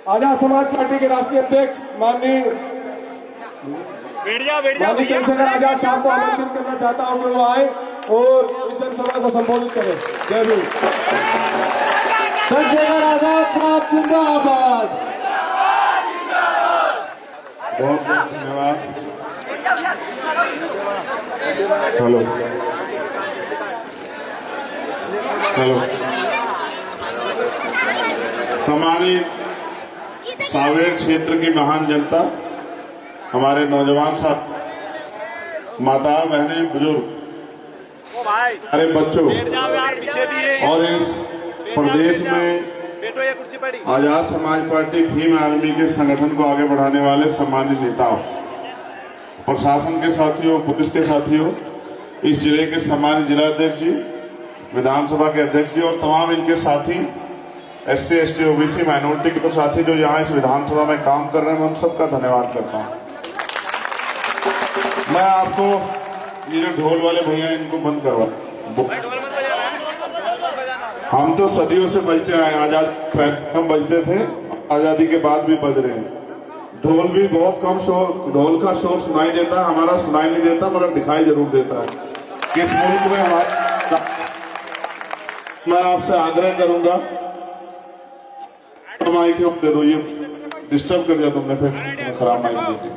Azad Samaj party के राष्ट्रीय अध्यक्ष माननीय चंद्रशेखर आजाद साहब को आमंत्रित करना चाहता हूं कि वो आए और इस जनसभा को संबोधित करें। जय भीम। चंद्रशेखर आजाद साहब जिंदाबाद। बहुत बहुत धन्यवाद। हेलो हेलो, सम्मानित सावेर क्षेत्र की महान जनता, हमारे नौजवान साथ, माता बहनें, बुजुर्ग, अरे बच्चों, और इस प्रदेश में आजाद समाज पार्टी भीम आर्मी के संगठन को आगे बढ़ाने वाले सम्मानित नेताओं, प्रशासन के साथियों, पुलिस के साथियों, इस जिले के सम्मानित जिलाध्यक्ष जी, विधानसभा के अध्यक्ष जी और तमाम इनके साथी, SC ST OBC माइनॉरिटी के साथी जो यहाँ इस विधानसभा में काम कर रहे हैं, मैं उन सबका धन्यवाद करता हूँ। मैं आपको ये जो ढोल वाले भैया इनको बंद करवा, हम तो सदियों से बजते आए, आजाद हम बजते थे, आजादी के बाद भी बज रहे हैं। ढोल भी बहुत कम शोर, ढोल का शोर सुनाई देता है, हमारा सुनाई नहीं देता, मगर दिखाई जरूर देता है। किस मुल्क में हमारा, मैं आपसे आग्रह करूंगा, माइक दे दो, ये डिस्टर्ब कर दिया तुमने, फिर खराब माइक दे दी।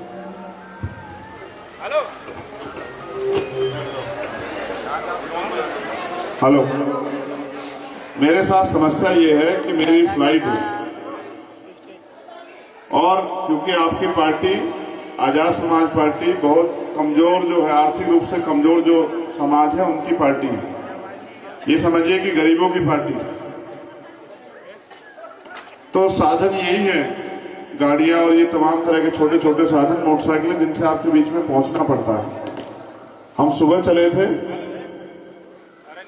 हेलो, मेरे साथ समस्या ये है कि मेरी फ्लाइट है और क्योंकि आपकी पार्टी आजाद समाज पार्टी बहुत कमजोर जो है, आर्थिक रूप से कमजोर जो समाज है उनकी पार्टी है, ये समझिए कि गरीबों की पार्टी है। तो साधन यही है, गाड़ियां और ये तमाम तरह के छोटे छोटे साधन, मोटरसाइकिलें, जिनसे आपके बीच में पहुंचना पड़ता है। हम सुबह चले थे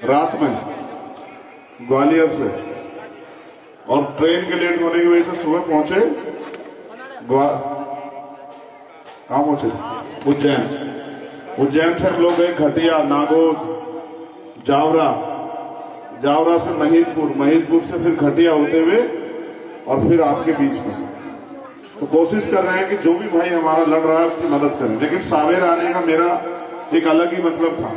रात में ग्वालियर से, और ट्रेन के लेट होने की वजह से सुबह पहुंचे कहां पहुंचे, उज्जैन। उज्जैन से हम लोग गए घटिया, नागौद, जावरा, जावरा से महिदपुर, महिदपुर से फिर घटिया होते हुए और फिर आपके बीच में। तो कोशिश कर रहे हैं कि जो भी भाई हमारा लड़ रहा है उसकी मदद करें, लेकिन सावेर आने का मेरा एक अलग ही मतलब था।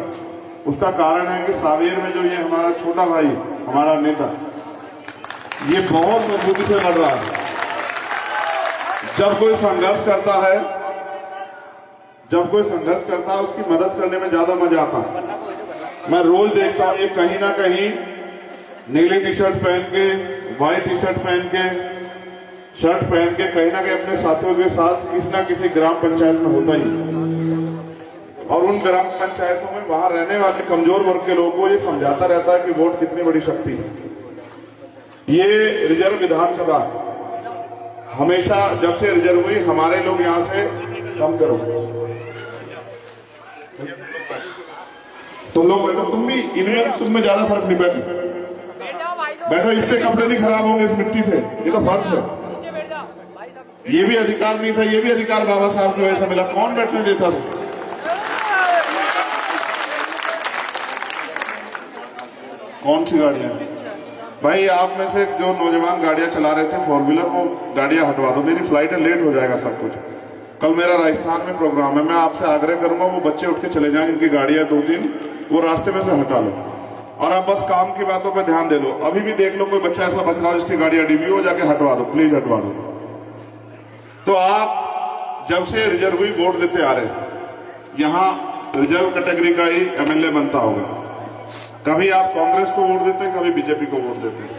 उसका कारण है कि सावेर में जो ये हमारा छोटा भाई, हमारा नेता, ये बहुत मजबूती से लड़ रहा है। जब कोई संघर्ष करता है, जब कोई संघर्ष करता है, उसकी मदद करने में ज्यादा मजा आता है। मैं रोज देखता हूं ये कहीं ना कहीं नीली टी शर्ट पहन के, व्हाइट टी शर्ट पहन के, शर्ट पहन के कहीं ना कहीं अपने साथियों के साथ किसी ना किसी ग्राम पंचायत में होता ही, और उन ग्राम पंचायतों में वहां रहने वाले कमजोर वर्ग के लोगों को ये समझाता रहता है कि वोट कितनी बड़ी शक्ति है। ये रिजर्व विधानसभा हमेशा जब से रिजर्व हुई, हमारे लोग यहां से कम करो, तुम लोग बैठो, तुम भी, इनमें तुम में ज्यादा फर्क नहीं, बैठो, इससे कपड़े नहीं खराब होंगे, इस मिट्टी से, ये तो फर्श है। ये भी अधिकार नहीं था, ये भी अधिकार बाबा साहब की वजह से मिला, कौन बैठने देता था। कौन सी गाड़ियां भाई, आप में से जो नौजवान गाड़ियां चला रहे थे 4 व्हीलर, वो गाड़ियां हटवा दो, मेरी फ्लाइट है, लेट हो जाएगा सब कुछ। कल मेरा राजस्थान में प्रोग्राम है, मैं आपसे आग्रह करूंगा वो बच्चे उठ के चले जाएं, इनकी गाड़ियां 2-3 वो रास्ते में से हटा लो, और आप बस काम की बातों पर ध्यान दे लो। अभी भी देख लो कोई बच्चा ऐसा बच रहा हो जिसकी गाड़ी डीबी हो, जाके हटवा दो, प्लीज हटवा दो। तो आप जब से रिजर्व हुई वोट देते आ रहे, यहां रिजर्व कैटेगरी का ही MLA बनता होगा। कभी आप कांग्रेस को वोट देते हैं, कभी बीजेपी को वोट देते हैं।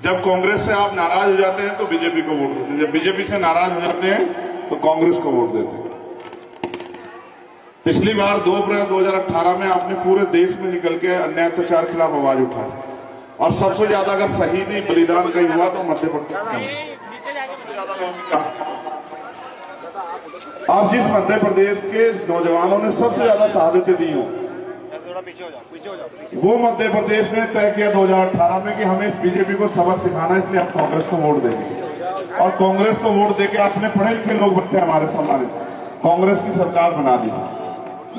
जब कांग्रेस से आप नाराज हो जाते हैं तो बीजेपी को वोट देते हैं, जब बीजेपी से नाराज हो जाते हैं तो कांग्रेस को वोट देते हैं। पिछली बार 2 अप्रैल 2018 में आपने पूरे देश में निकल के अन्याय अत्याचार के खिलाफ आवाज उठाई, और सबसे ज्यादा अगर शहीदी बलिदान कहीं हुआ तो मध्य प्रदेश। अब जिस मध्य प्रदेश के नौजवानों ने सबसे ज्यादा शहादतें दी हो, वो मध्य प्रदेश ने तय किया 2018 में कि हमें इस बीजेपी को सबक सिखाना, इसलिए हम कांग्रेस को वोट देंगे। और कांग्रेस को वोट देके अपने पढ़े लिखे लोग बच्चे हमारे सामने कांग्रेस की सरकार बना दी।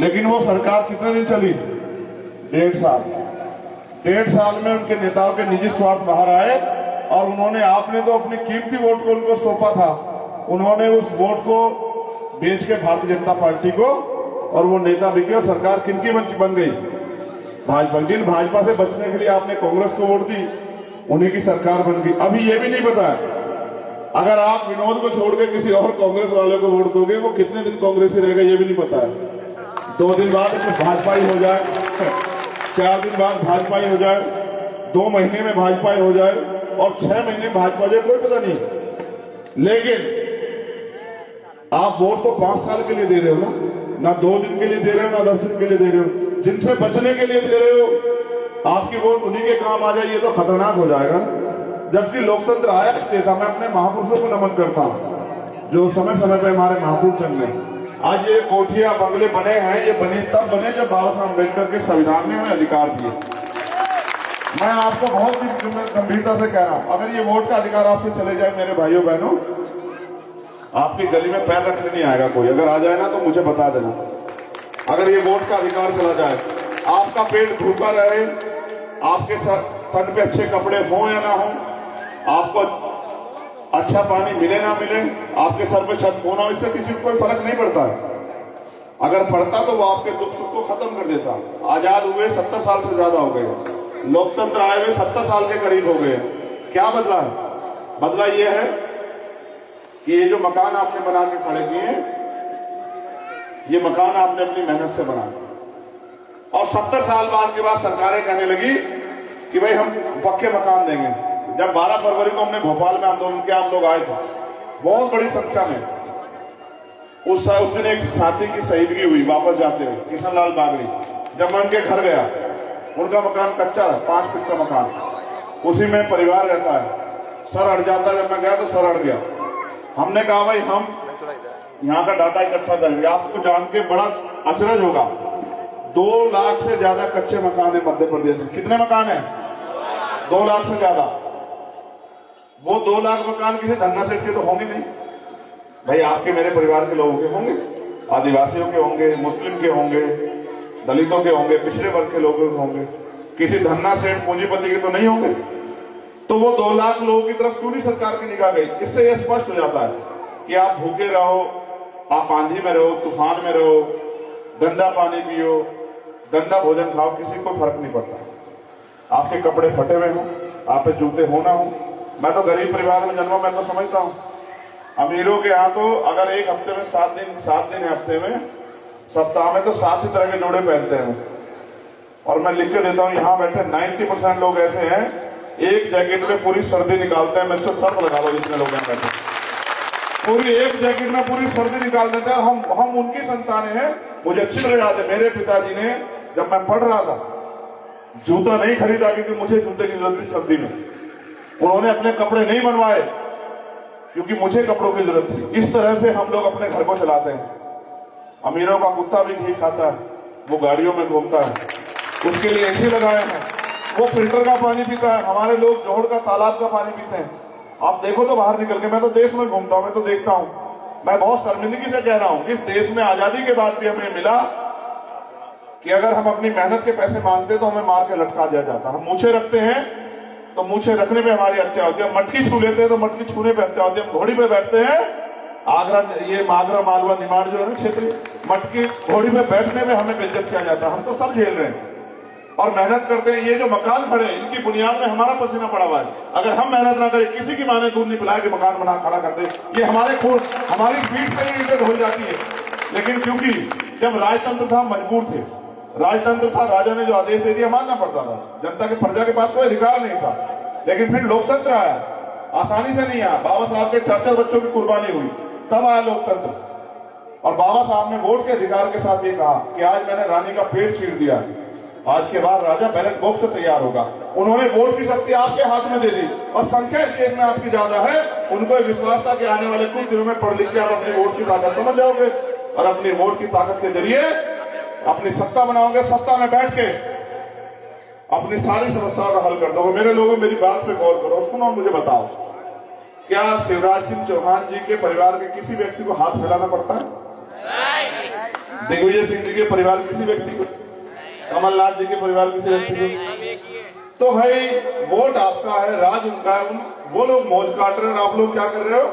लेकिन वो सरकार कितने दिन चली? 1.5 साल। 1.5 साल में उनके नेताओं के निजी स्वार्थ बाहर आए और उन्होंने, आपने तो अपनी कीमती वोट को उनको सौंपा था, उन्होंने उस वोट को बेच के भारतीय जनता पार्टी को, और वो नेता बिके और सरकार किनकी बन गई? भाजपा। जिन भाजपा से बचने के लिए आपने कांग्रेस को वोट दी, उन्हीं की सरकार बन गई। अभी ये भी नहीं पता है, अगर आप विनोद को छोड़ के किसी और कांग्रेस वाले को वोट दोगे, वो कितने दिन कांग्रेसी रहेगा ये भी नहीं पता है। 2 दिन बाद भाजपा ही हो जाए, 4 दिन बाद भाजपा ही हो जाए, 2 महीने में भाजपा ही हो जाए, और 6 महीने भाजपा जाए, कोई पता नहीं। लेकिन आप वोट तो 5 साल के लिए दे रहे हो ना 2 दिन के लिए दे रहे हो, ना 10 दिन के लिए दे रहे हो। जिनसे बचने के लिए दे रहे हो, आपकी वोट उन्हीं के काम आ जाए, ये तो खतरनाक हो जाएगा। जबकि लोकतंत्र आया किससे था? मैं अपने महापुरुषों को नमन करता हूं, जो समय समय पे हमारे महापुरुष जन्मे। आज ये कोठियां बंगले बने हैं, ये बने तब बने जब बाबा साहब अम्बेडकर के संविधान ने हमें अधिकार दिए। मैं आपको बहुत ही गंभीरता से कह रहा हूं, अगर ये वोट का अधिकार आपसे चले जाए मेरे भाइयों बहनों, आपकी गली में पैर रखने नहीं आएगा कोई। अगर आ जाए ना तो मुझे बता देना। अगर ये वोट का अधिकार चला जाए, आपका पेट भूखा रहे, आपके तन पे अच्छे कपड़े हो या ना हो, आपको अच्छा पानी मिले ना मिले, आपके सर पे छत होना, इससे किसी को कोई फर्क नहीं पड़ता है। अगर पड़ता तो वो आपके दुख सुख को खत्म कर देता। आजाद हुए 70 साल से ज्यादा हो गए, लोकतंत्र आए हुए 70 साल के करीब हो गए। क्या बदला है? बदला ये है कि ये जो मकान आपने बना के खड़े किए हैं, ये मकान आपने अपनी मेहनत से बनाया, और 70 साल बाद के बाद सरकारें कहने लगी कि भाई हम पक्के मकान देंगे। जब 12 फरवरी को हमने भोपाल में आंदोलन किया, आप लोग आए थे बहुत बड़ी संख्या में। उस दिन एक साथी की शहीदगी हुई वापस जाते हुए, किशन लाल बागड़ी। जब मैं उनके घर गया, उनका मकान कच्चा है, 5 फीट का मकान, उसी में परिवार रहता है। सर अड़ जाता, जब मैं गया तो सर अड़ गया। हमने कहा भाई हम यहाँ का डाटा इकट्ठा करेंगे। आपको जान के बड़ा अचरज होगा, 2 लाख से ज्यादा कच्चे मकान है मध्य प्रदेश में। कितने मकान है? 2 लाख से ज्यादा। वो 2 लाख मकान किसी धन्ना सेठ के तो होंगे नहीं भाई, आपके मेरे परिवार के लोगों के होंगे, आदिवासियों के होंगे, मुस्लिम के होंगे, दलितों के होंगे, पिछड़े वर्ग के लोगों के होंगे, किसी धन्ना सेठ पूंजीपति के तो नहीं होंगे। तो वो 2 लाख लोगों की तरफ क्यों नहीं सरकार की निगाह गई? इससे यह स्पष्ट हो जाता है कि आप भूखे रहो, आप आंधी में रहो, तूफान में रहो, गंदा पानी पियो, गंदा भोजन खाओ, किसी को फर्क नहीं पड़ता। आपके कपड़े फटे हुए हों, आप पे जूते हो ना हो। मैं तो गरीब परिवार में जन्मा, मैं तो समझता हूं। अमीरों के यहाँ तो अगर एक हफ्ते में 7 दिन है, हफ्ते में, सप्ताह में तो 7 ही तरह के जोड़े पहनते हैं। और मैं लिख के देता हूं, यहाँ बैठे 90% लोग ऐसे हैं, एक जैकेट में पूरी सर्दी निकालते हैं। मैं इससे शर्त लगा लो, जितने लोग यहाँ बैठे पूरी एक जैकेट में पूरी सर्दी निकाल देते हैं। हम उनकी संतानें हैं। मुझे अच्छी लग रहा है, मेरे पिताजी ने जब मैं पढ़ रहा था जूता नहीं खरीदा, क्योंकि मुझे जूते की जरूरत थी सर्दी में। उन्होंने अपने कपड़े नहीं बनवाए क्योंकि मुझे कपड़ों की जरूरत थी। इस तरह से हम लोग अपने घर को चलाते हैं। अमीरों का कुत्ता भी घी खाता है, वो गाड़ियों में घूमता है, उसके लिए एसी लगाए हैं, वो फिल्टर का पानी पीता है। हमारे लोग जोहड़ का, तालाब का पानी पीते हैं। आप देखो तो बाहर निकल के, मैं तो देश में घूमता हूं, मैं तो देखता हूं। मैं बहुत शर्मिंदगी से कह रहा हूं, इस देश में आजादी के बाद भी हमें मिला कि अगर हम अपनी मेहनत के पैसे मांगते तो हमें मार के लटका दिया जाता। हम मूछे रखते हैं तो मूछे रखने पे हमारी हत्या होती है, मटकी छू लेते हैं तो मटकी छूने पे हत्या होती है। हम घोड़ी पे बैठते हैं, आगरा मालवा निमाड़ जो है ना क्षेत्र, मटकी घोड़ी पे बैठने में हमें बेइज्जत किया जाता है। हम तो सब झेल रहे हैं और मेहनत करते हैं। ये जो मकान खड़े हैं, इनकी बुनियाद में हमारा पसीना पड़ा हुआ है। अगर हम मेहनत ना करें, किसी की माँ ने दूध नहीं पिलाया कि मकान बना खड़ा कर दे, ये हमारे खून, हमारी पीठ पे ही ईंटें ढोई जाती है। लेकिन क्योंकि जब राजतंत्र था, मजबूर थे, राजतंत्र था, राजा ने जो आदेश दे दिया मानना पड़ता था। जनता के, प्रजा के पास कोई अधिकार नहीं था। लेकिन फिर लोकतंत्र आया, आसानी से नहीं आया। बाबा साहब के 4 बच्चों की कुर्बानी हुई, तब आया लोकतंत्र। और बाबा साहब ने वोट के अधिकार के साथ ये कहा कि आज मैंने रानी का पेट चीर दिया, आज के बाद राजा बैलेट बॉक्स से तैयार होगा। उन्होंने वोट की शक्ति आपके हाथ में दे दी, और संख्या इस देश में आपकी ज्यादा है। उनको विश्वास था कि आने वाले कुछ दिनों में पढ़ लिख के आप अपनी वोट की ताकत समझ जाओगे, और अपनी वोट की ताकत के जरिए अपनी सत्ता बनाओगे। सत्ता में बैठ के अपनी सारी समस्याओं का हल कर दोगे। मेरे लोगों, मेरी बात पे गौर करो, सुनो, मुझे बताओ, क्या शिवराज सिंह चौहान जी के परिवार के किसी व्यक्ति को हाथ फैलाना पड़ता है? दिग्विजय सिंह जी के परिवार किसी व्यक्ति को, कमलनाथ जी के परिवार किसी व्यक्ति को? तो भाई वोट आपका है, राज उनका है, वो लोग मौज काट रहे हो और आप लोग क्या कर रहे हो?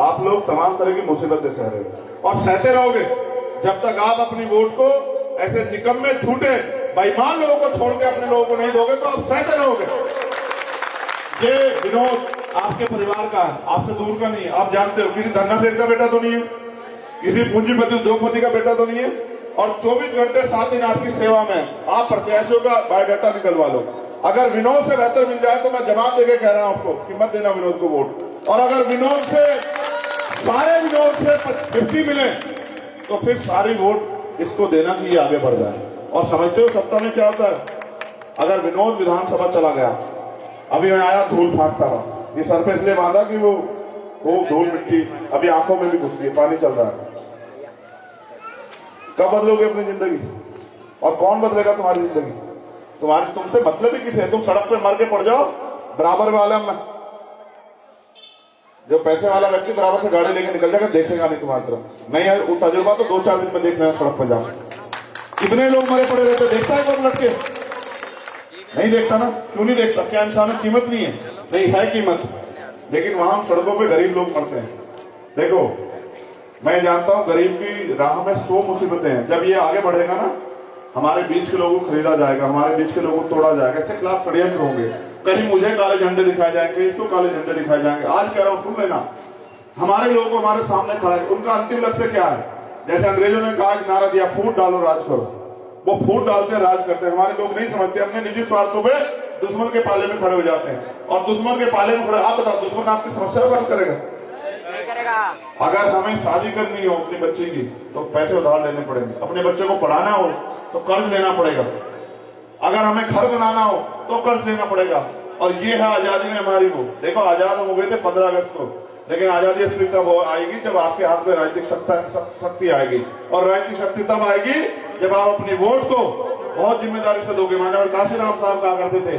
आप लोग तमाम तरह की मुसीबतें सह रहे हो और सहते रहोगे जब तक आप अपनी वोट को ऐसे निकम्मे छूटे बेईमान लोगों को छोड़ के अपने लोगों को नहीं दोगे तो आप सहते रहोगे। ये विनोद आपके परिवार का है, आपसे दूर का नहीं है। आप जानते हो किसी धन्ना सेठ का बेटा तो नहीं है, किसी पूंजीपति उद्योगपति का बेटा तो नहीं है, और 24 घंटे 7 दिन आपकी सेवा में। आप प्रत्याशियों का बायोडाटा निकलवा लो। अगर विनोद से बेहतर मिल जाए तो मैं जमात देके कह रहा हूं आपको कि मत देना विनोद को वोट। और अगर विनोद से सारे विनोद से 50 मिले तो फिर सारी वोट इसको देना कि ये आगे बढ़ जाए। और समझते हो सत्ता में क्या होता है? अगर विनोद विधानसभा चला गया, अभी मैं आया धूल फाकता रहा, ये सर पे इसलिए बांधा कि वो धूल मिट्टी अभी आंखों में भी घुस गई, पानी चल रहा है। कब बदलोगे अपनी जिंदगी? और कौन बदलेगा तुम्हारी जिंदगी? तुमसे मतलब ही किसे? तुम सड़क पे मर के पड़ जाओ बराबर वाला में, जो पैसे वाला व्यक्ति बराबर से गाड़ी लेके निकल जाएगा, देखेगा नहीं तुम्हारी तरफ। नहीं है वो तजुर्बा तो 2-4 दिन में देख लेना सड़क पर जाओ। कितने लोग मरे पड़े रहते, देखता है कौन लटके? नहीं देखता ना। क्यों नहीं देखता? क्या इंसान की कीमत नहीं है? नहीं है कीमत, लेकिन वहां सड़कों पे गरीब लोग मरते हैं। देखो मैं जानता हूं गरीब की राह में 100 मुसीबतें हैं। जब ये आगे बढ़ेगा ना, हमारे बीच के लोगों को खरीदा जाएगा, हमारे बीच के लोगों को तोड़ा जाएगा, इसके खिलाफ षड्यंत्र होंगे। कहीं मुझे काले झंडे दिखाए जाएंगे, कहीं इसको काले झंडे दिखाए जाएंगे। आज कह रहा हूं सुन लेना, हमारे लोगों को हमारे सामने खड़ा है। उनका अंतिम लक्ष्य क्या है? जैसे अंग्रेजों ने कहा नारा दिया फूट डालो राज करो, वो फूट डालते हैं राज करते हैं। हमारे लोग नहीं समझते, अपने निजी स्वार्थों पे दुश्मन के पाले में खड़े हो जाते हैं। और दुश्मन के पाले में खड़े, आप बताओ दुश्मन आपकी समस्या को हल करेगा? अगर हमें शादी करनी हो अपने बच्चे की तो पैसे उधार लेने पड़ेंगे, अपने बच्चे को पढ़ाना हो तो कर्ज लेना पड़ेगा, अगर हमें घर बनाना हो तो कर्ज लेना पड़ेगा। और ये है आजादी में हमारी वो। देखो आजाद हम हो गए थे 15 अगस्त को, लेकिन आजादी असली तब आएगी जब आपके हाथ में राजनीतिक शक्ति आएगी। और राजनीतिक शक्ति तब आएगी जब आप अपनी वोट को बहुत जिम्मेदारी से दोगे। माननीय काशीराम साहब कहा करते थे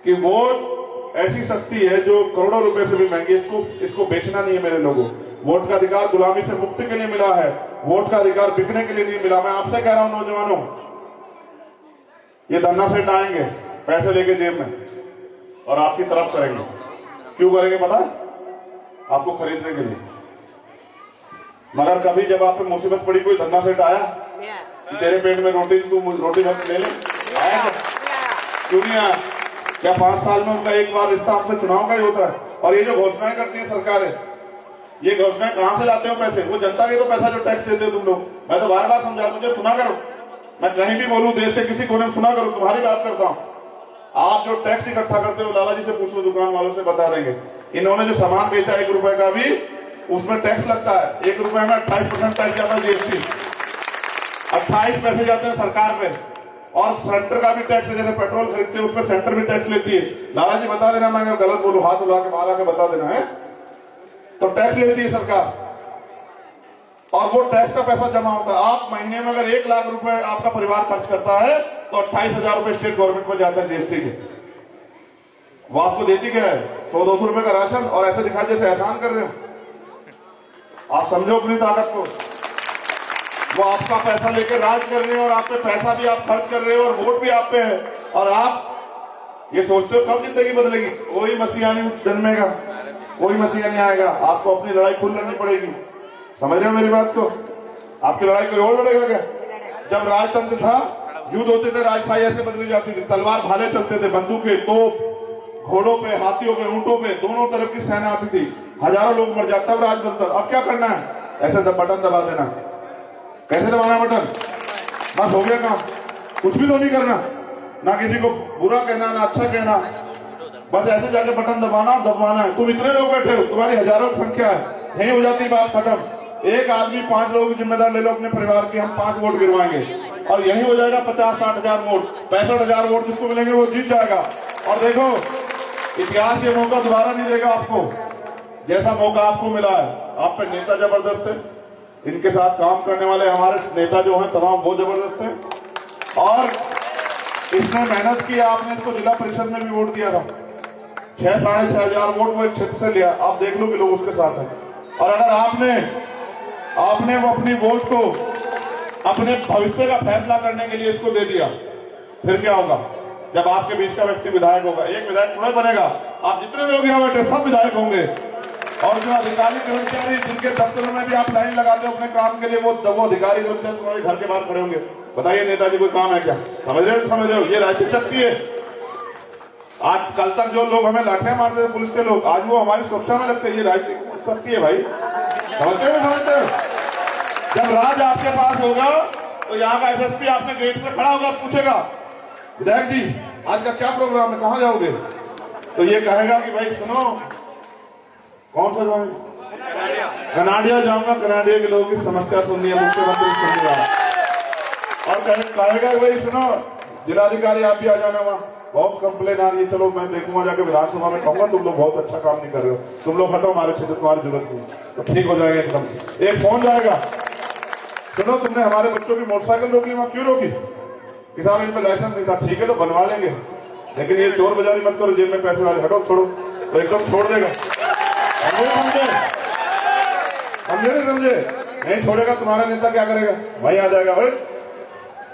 कि वोट ऐसी शक्ति है जो करोड़ों रुपए से भी महंगी, इसको बेचना नहीं है मेरे लोगों। वोट का अधिकार गुलामी से मुक्ति के लिए मिला है, वोट का अधिकार बिकने के लिए नहीं मिला। मैं आपसे कह रहा हूं नौजवानों, ये धन्ना सेठ आएंगे पैसे लेके जेब में और आपकी तरफ करेंगे। क्यों करेंगे पता है? आपको खरीदने के लिए। मगर कभी जब आप पे मुसीबत पड़ी कोई धन्ना सेठ आया कि तेरे पेट में रोटी, तू रोटी भर ले ले, आया? क्यों नहीं आया? क्या 5 साल में उनका एक बार रिश्ता हमसे चुनाव का ही होता है? और ये जो घोषणाएं करती है सरकारें, ये घोषणाएं कहां से लाते हो पैसे? वो जनता के तो पैसा जो टैक्स देते हो तुम लोग। मैं तो बार बार समझा, मुझे सुना करो, मैं कहीं भी बोलूं देश के किसी कोने में सुना करो, तुम्हारी बात करता हूं। आप जो टैक्स इकट्ठा करते हो, लाला जी से पूछो, दुकान वालों से बता देंगे। इन्होंने जो सामान बेचा 1 रुपए का भी, उसमें टैक्स लगता है। 1 रुपए में 28% टैक्स जाता है जीएसटी, 28 पैसे जाते हैं सरकार पे। और सेंटर का भी टैक्स, जैसे पेट्रोल खरीदते हैं उसमें सेंटर भी टैक्स लेती है। लाला जी बता देना, मैं अगर गलत बोलूं हाथ उठा के बाहर आके बता देना है। तो टैक्स लेती है सरकार और वो टैक्स का पैसा जमा होता है। आप महीने में अगर 1 लाख रुपए आपका परिवार खर्च करता है तो 28,000 रुपए स्टेट गवर्नमेंट को जाता है जीएसटी के। वो आपको देती क्या है? 100-200 रुपए का राशन, और ऐसे दिखा जैसे एहसान कर रहे हो। आप समझो अपनी ताकत को। वो आपका पैसा लेकर राज कर रहे हैं और आप पे पैसा भी आप खर्च कर रहे हो और वोट भी आप पे है। और आप ये सोचते हो कब जिंदगी बदलेगी? कोई मसीहा नहीं जन्मेगा, कोई मसीहा नहीं आएगा। आपको अपनी लड़ाई खुद लड़नी पड़ेगी। समझ रहे हो मेरी बात को? आपकी लड़ाई कोई और लड़ेगा क्या? जब राजतंत्र था, युद्ध होते थे, राजशाही ऐसे बदली जाती थी, तलवार भाले चलते थे, बंदूकें, तोप, घोड़ों पे, हाथियों पे, ऊंटों पे, दोनों तरफ की सेना आती थी, हजारों लोग मर जाते, तब राज बनता। अब क्या करना है? ऐसे बटन दबा देना। कैसे दबाना बटन? बस हो गया काम। कुछ भी तो नहीं करना, ना किसी को बुरा कहना ना अच्छा कहना, बस ऐसे जाके बटन दबाना और दबाना है। तुम इतने लोग बैठे हो, तुम्हारी हजारों की संख्या है, यही हो जाती बात खत्म। एक आदमी 5 लोगों की जिम्मेदार ले लो अपने परिवार की, हम 5 वोट गिरवाएंगे और यही हो जाएगा 50-60 हजार वोट, 65,000 वोट जिसको मिलेंगे वो जीत जाएगा। और देखो इतिहास ये मौका दोबारा नहीं देगा आपको, जैसा मौका आपको मिला है। आप पे नेता जबरदस्त है, इनके साथ काम करने वाले हमारे नेता जो हैं तमाम वो जबरदस्त हैं। और इसने मेहनत की, आपने इसको जिला परिषद में भी वोट दिया था, 6-6.5 हजार वोट वो एक क्षेत्र से लिया। आप देख लो कि लोग उसके साथ हैं। और अगर आपने वो अपनी वोट को अपने भविष्य का फैसला करने के लिए इसको दे दिया, फिर क्या होगा? जब आपके बीच का व्यक्ति विधायक होगा। एक विधायक थोड़ा बनेगा, आप जितने लोग यहाँ बैठे सब विधायक होंगे। और जो अधिकारी कर्मचारी जिनके दफ्तरों में भी आप लाइन लगाते हो अपने काम के लिए, वो अधिकारी कर्मचारी तुम्हारे घर के बाहर खड़े होंगे। बताइए नेताजी कोई काम है क्या? समझ रहे हो? ये राजनीतिक शक्ति है। आज कल तक जो लोग हमें लाठियां मारते थे पुलिस के लोग, आज वो हमारी सुरक्षा में लगते हैं। ये राजनीतिक शक्ति है भाई, समझते हो? जब राज आपके पास होगा तो यहाँ का एसएसपी आपके गेट पे खड़ा होगा, पूछेगा विधायक जी आज का क्या प्रोग्राम है, कहाँ जाओगे? तो ये कहेगा कि भाई सुनो, कौन सा जाओगे? कनाडिया जाऊंगा, कनाडिया के लोगों की समस्या सुननी है, मुख्यमंत्री सुनिएगा। और कहेगा भाई सुनो जिलाधिकारी आप भी आ जाना, वहां बहुत कंप्लेन आ रही है, चलो मैं देखूंगा जाके विधानसभा में, कहूंगा तुम लोग बहुत अच्छा काम नहीं कर रहे हो, तुम लोग हटो हमारे क्षेत्र, तुम्हारी जरूरत नहीं, तो ठीक हो जाएगा एकदम से। एक फोन जाएगा, सुनो तुमने हमारे बच्चों की मोटरसाइकिल रोक ली, वहां क्यों रोकी? कि साहब इन पर लाइसेंस नहीं था। ठीक है तो बनवा लेंगे, लेकिन ये चोर बाजारी मत करो, जेब में पैसे वाले, हटो छोड़ो, तो एकदम छोड़ देगा। समझे नहीं समझे? नहीं छोड़ेगा, तुम्हारा नेता क्या करेगा? वही आ जाएगा, भाई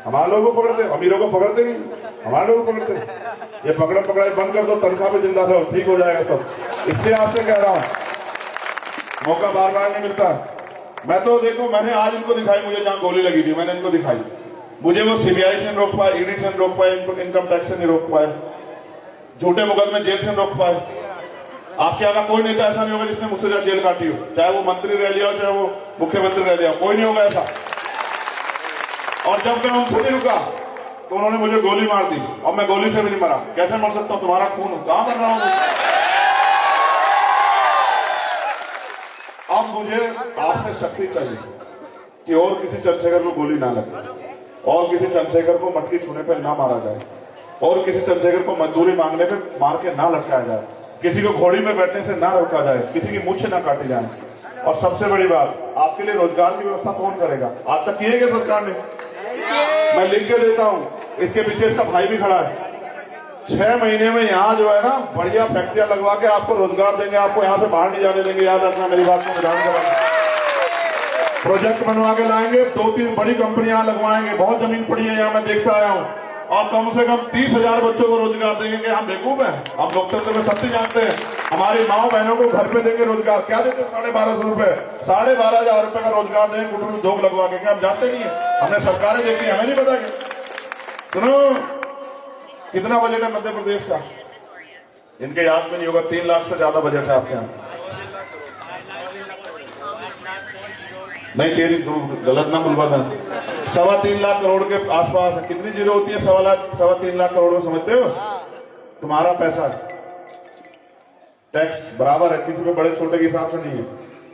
हमारे लोगों को पकड़ते, अमीरों को पकड़ते नहीं, हमारे लोगों को पकड़ते। ये पकड़ा पकड़ाई बंद कर दो, तनख्वाह पे जिंदा रहो, ठीक हो जाएगा सब। इसलिए आपसे कह रहा हूं, मौका बार बार नहीं मिलता। मैं तो देखो, मैंने आज इनको दिखाई, मुझे जहां गोली लगी थी मैंने इनको दिखाई, मुझे वो सीबीआई से रोक पाए, ईडी से रोक पाए, इनकम टैक्स से नहीं रोक पाए, झूठे मुकदमे जेल से रोक पाए। आपके यहाँ का कोई नेता ऐसा नहीं होगा जिसने मुझसे जेल काटी हो, चाहे वो मंत्री रह लिया हो, चाहे वो मुख्यमंत्री रह लिया हो, कोई नहीं होगा ऐसा। और जब मैं उनसे नहीं रुका तो उन्होंने मुझे गोली मार दी, और मैं गोली से भी नहीं मरा। कैसे मर सकता हूं? तुम्हारा खून कहां मर रहा हूं? अब मुझे आपसे शक्ति चाहिए कि और किसी चंद्रशेखर को गोली ना लगे, और किसी चंद्रशेखर को मटकी छूने पर ना मारा जाए, और किसी चंद्रशेखर को मजदूरी मांगने पे मार के ना लटकाया जाए, किसी को घोड़ी में बैठने से ना रोका जाए, किसी की मूंछ ना काटी जाए। और सबसे बड़ी बात, आपके लिए रोजगार की व्यवस्था कौन करेगा? आज तक किए क्या सरकार ने? मैं लिख के देता हूं, इसके पीछे इसका भाई भी खड़ा है। 6 महीने में यहाँ जो है ना बढ़िया फैक्ट्रियां लगवा के आपको रोजगार देंगे, आपको यहाँ से बाहर नहीं जाने देंगे। याद रखना मेरी बात को, विधानसभा प्रोजेक्ट बनवा के लाएंगे, 2-3 बड़ी कंपनियां लगवाएंगे, बहुत जमीन पड़ी है यहाँ, मैं देखता आया हूँ। और कम से कम 30,000 बच्चों को रोजगार देंगे। कि हम बेवकूफ हैं? हम लोकतंत्र में सत्य जानते हैं। हमारी माओ बहनों को घर पे देंगे रोजगार। क्या देते? 12,500 रुपए, 12,500 रुपए का रोजगार देंगे कुटुंब उद्योग लगवा के। क्या हम जानते नहीं है? हमने सरकारें देखी, हमें नहीं पता। सुनो कितना बजट है मध्य प्रदेश का? इनके याद में नहीं होगा, 3 लाख से ज्यादा बजट है आपके यहाँ। नहीं तेरी गलत ना बुलवाना, 3.25 लाख करोड़ के आसपास है। कितनी जीरो होती है 3.25 लाख करोड़ में? समझते हो? तुम्हारा पैसा टैक्स बराबर है, किसी पे बड़े छोटे के हिसाब से नहीं है।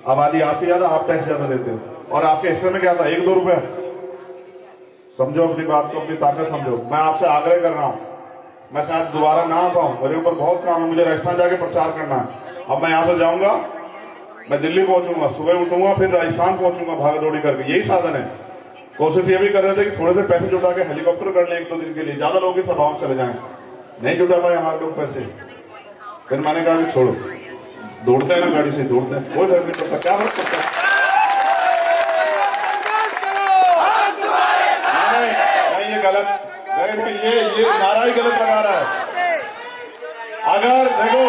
आबादी आपकी ज्यादा, आप टैक्स ज्यादा देते हो, और आपके हिस्से में क्या था? 1-2 रुपए। समझो अपनी बात को, अपनी ताकत समझो। मैं आपसे आग्रह कर रहा हूं, मैं शायद दोबारा ना आ पाऊं, मेरे ऊपर बहुत काम है, मुझे राजस्थान जाके प्रचार करना है। अब मैं यहां से जाऊंगा, मैं दिल्ली पहुंचूंगा, सुबह उठूंगा, फिर राजस्थान पहुंचूंगा भाग दौड़ी करके, यही साधन है। कोशिश ये भी कर रहे थे कि थोड़े से पैसे जुटा के हेलीकॉप्टर कर ले 1-2 दिन के लिए, ज्यादा लोगों की सभाओं में चले जाएं। नहीं जुटा पाए हमारे लोग पैसे, फिर मैंने कहा कि छोड़ो, दौड़ते हैं ना गाड़ी से, दौड़ते हैं, कोई फर्क नहीं पड़ता। क्या फर्क पड़ता है? नहीं ये गलत, ये नारा ही गलत लगा रहा है। अगर देखो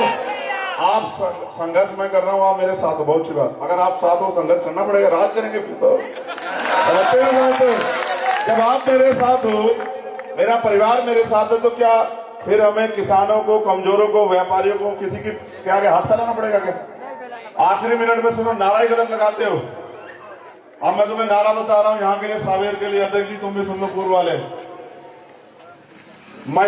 आप संघर्ष मैं कर रहा हूं, आप मेरे साथ हो, बहुत अच्छी बात। अगर आप साथ हो, संघर्ष करना पड़ेगा, राज करेंगे फिर तो। जब आप मेरे साथ हो, मेरा परिवार मेरे साथ है, तो क्या फिर हमें किसानों को, कमजोरों को, व्यापारियों को, किसी की क्या आगे हाथ फैलाना पड़ेगा क्या? आखिरी मिनट में सुनो, नारा ही गलत लगाते हो। अब मैं तुम्हें नारा बता रहा हूं यहाँ के लिए, सावेर के लिए। अध्यक्ष जी तुम भी सुन लो, पूर्व वाले। मैं